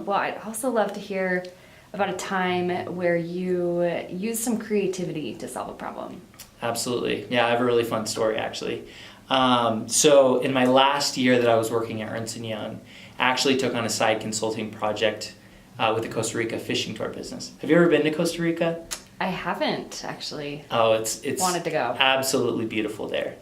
Well, I'd also love to hear about a time where you used some creativity to solve a problem. Absolutely. Yeah, I have a really fun story actually. So in my last year that I was working at Ahrendsen Young, I actually took on a side consulting project with the Costa Rica fishing tour business. Have you ever been to Costa Rica? I haven't actually. Oh, it's wanted to go. Absolutely beautiful there.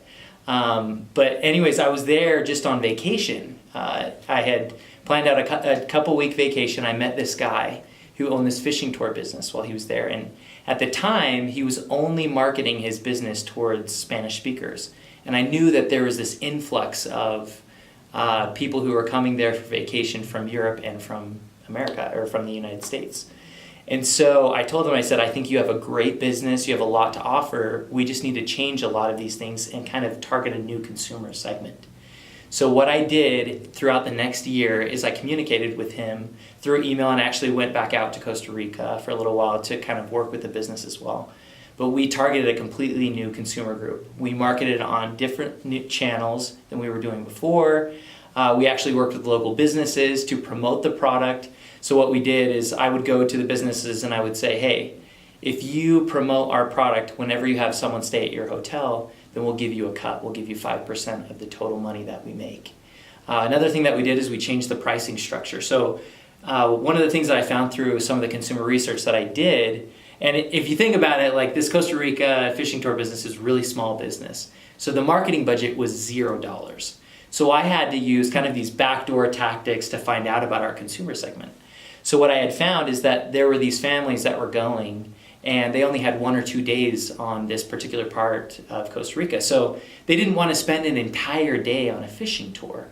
But anyways, I was there just on vacation. I had planned out a couple week vacation. I met this guy who owned this fishing tour business while he was there. And at the time, he was only marketing his business towards Spanish speakers. And I knew that there was this influx of people who were coming there for vacation from Europe and from America, or from the United States. And so I told him, I said, I think you have a great business, you have a lot to offer, we just need to change a lot of these things and kind of target a new consumer segment. So what I did throughout the next year is I communicated with him through email and actually went back out to Costa Rica for a little while to kind of work with the business as well. But we targeted a completely new consumer group. We marketed on different new channels than we were doing before. We actually worked with local businesses to promote the product. So what we did is I would go to the businesses and I would say, hey, if you promote our product whenever you have someone stay at your hotel, then we'll give you a cut. We'll give you 5% of the total money that we make. Another thing that we did is we changed the pricing structure. So one of the things that I found through some of the consumer research that I did, and if you think about it, like this Costa Rica fishing tour business is really small business. So the marketing budget was $0. So I had to use kind of these backdoor tactics to find out about our consumer segment. So what I had found is that there were these families that were going and they only had 1 or 2 days on this particular part of Costa Rica. So they didn't want to spend an entire day on a fishing tour.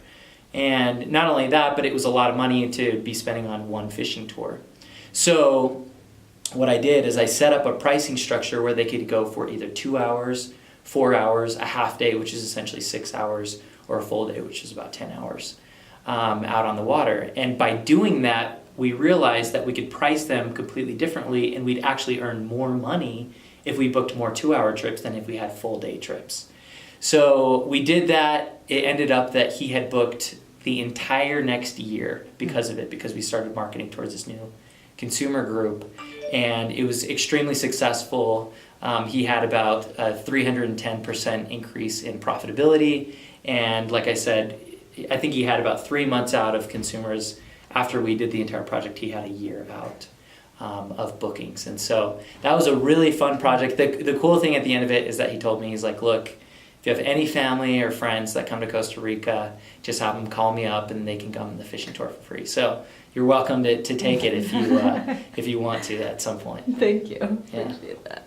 And not only that, but it was a lot of money to be spending on one fishing tour. So what I did is I set up a pricing structure where they could go for either 2 hours, 4 hours, a half day, which is essentially 6 hours, or a full day, which is about 10 hours out on the water. And by doing that, we realized that we could price them completely differently and we'd actually earn more money if we booked more 2-hour trips than if we had full day trips. So we did that. It ended up that he had booked the entire next year because of it, because we started marketing towards this new consumer group. And it was extremely successful. He had about a 310% increase in profitability. And like I said, I think he had about 3 months out of consumers. After we did the entire project, he had a year out of bookings. And so that was a really fun project. The cool thing at the end of it is that he told me, he's like, look, if you have any family or friends that come to Costa Rica, just have them call me up and they can come on the fishing tour for free. So you're welcome to take it if you want to at some point. Thank you. Yeah. Appreciate that.